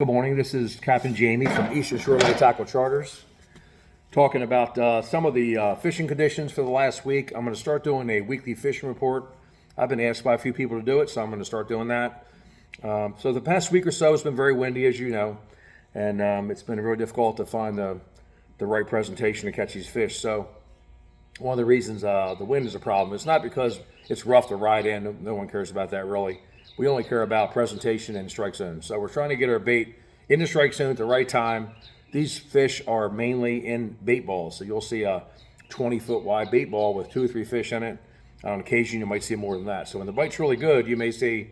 Good morning. This is Captain Jamie from Eastern Shoreway Tackle Charters, talking about some of the fishing conditions for the last week. I'm going to start doing a weekly fishing report. I've been asked by a few people to do it, so I'm going to start doing that. So the past week or so has been very windy, as you know, and it's been really difficult to find the right presentation to catch these fish. So one of the reasons the wind is a problem, it's not because it's rough to ride in. No one cares about that really. We only care about presentation and strike zone. So we're trying to get our bait in the strike zone at the right time. These fish are mainly in bait balls. So you'll see a 20-foot wide bait ball with 2 or 3 fish in it. On occasion, you might see more than that. So when the bite's really good, you may see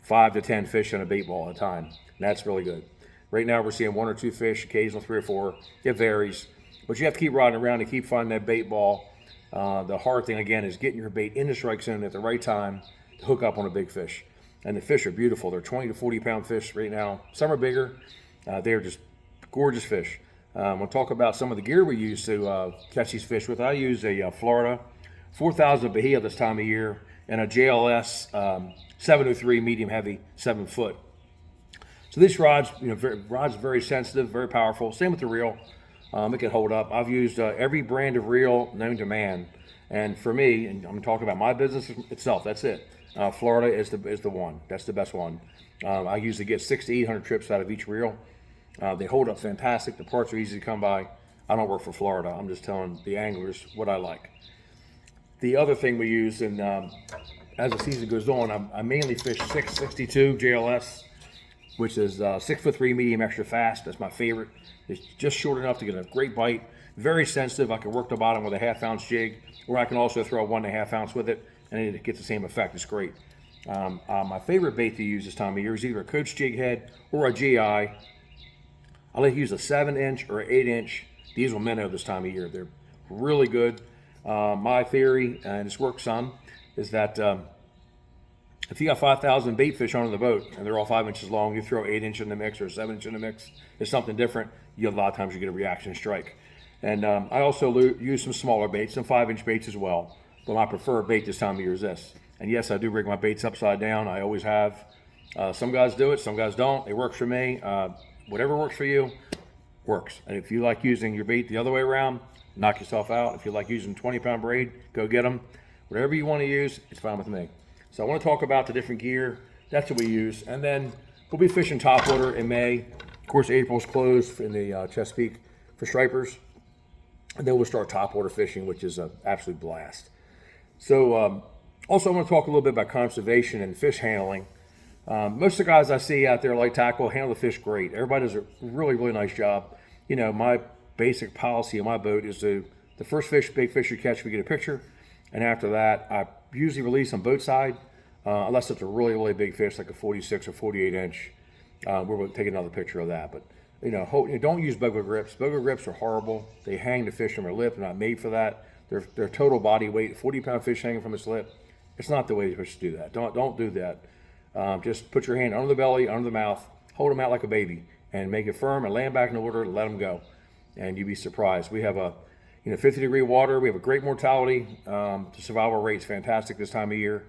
5 to 10 fish in a bait ball at a time. And that's really good. Right now, we're seeing 1 or 2 fish, occasional 3 or 4. It varies. But you have to keep riding around to keep finding that bait ball. The hard thing, again, is getting your bait in the strike zone at the right time to hook up on a big fish. And the fish are beautiful. They're 20 to 40 pound fish right now. Some are bigger. They're just gorgeous fish. We'll talk about some of the gear we use to catch these fish with. I use a Florida 4000 Bahia this time of year and a JLS 703 medium heavy 7 foot. So this rod's very sensitive, very powerful. Same with the reel. It can hold up. I've used every brand of reel known to man. And for me, and I'm talking about my business itself, that's it. Florida is the one. That's the best one. I usually get 600 to 800 trips out of each reel. They hold up fantastic. The parts are easy to come by. I don't work for Florida. I'm just telling the anglers what I like. The other thing we use, and as the season goes on, I mainly fish 662 JLS, which is 6'3" medium extra fast. That's my favorite. It's just short enough to get a great bite. Very sensitive. I can work the bottom with a 1/2 ounce jig, or I can also throw a 1.5 ounce with it, and it gets the same effect. It's great. My favorite bait to use this time of year is either a coach jig head or a GI. I like to use a 7-inch or an 8-inch diesel minnow this time of year. They're really good. My theory, and it's worked some, is that if you got 5,000 bait fish on the boat and they're all 5 inches long, you throw 8-inch in the mix or 7-inch in the mix, it's something different. A lot of times you get a reaction strike. And I also use some smaller baits, some 5-inch baits as well. But my preferred bait this time of year is this. And yes, I do rig my baits upside down. I always have. Some guys do it, some guys don't. It works for me. Whatever works for you, works. And if you like using your bait the other way around, knock yourself out. If you like using 20-pound braid, go get them. Whatever you want to use, it's fine with me. So I want to talk about the different gear. That's what we use. And then we'll be fishing topwater in May. Of course, April's closed in the Chesapeake for stripers. And then we'll start topwater fishing, which is an absolute blast. So also I want to talk a little bit about conservation and fish handling. Most of the guys I see out there like tackle handle the fish great. Everybody does a really, really nice job. You know, my basic policy on my boat is the first big fish you catch, we get a picture. And after that, I usually release on boat side, unless it's a really, really big fish like a 46 or 48 inch. We'll take another picture of that. But, don't use bogo grips. Bogo grips are horrible. They hang the fish from their lip. They're not made for that. Their total body weight, 40-pound fish hanging from its lip. It's not the way you're supposed to do that. Don't do that. Just put your hand under the belly, under the mouth, hold them out like a baby, and make it firm and land back in the water and let them go. And you'd be surprised. We have 50-degree water. We have a great mortality. The survival rate's fantastic this time of year.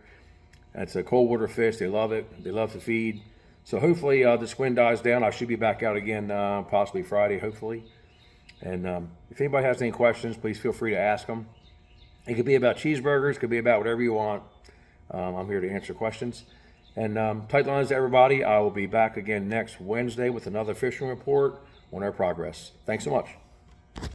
It's a cold water fish. They love it. They love to feed. So hopefully this wind dies down. I should be back out again possibly Friday, hopefully. And if anybody has any questions, please feel free to ask them. It could be about cheeseburgers. It could be about whatever you want. I'm here to answer questions. And tight lines to everybody. I will be back again next Wednesday with another fishing report on our progress. Thanks so much.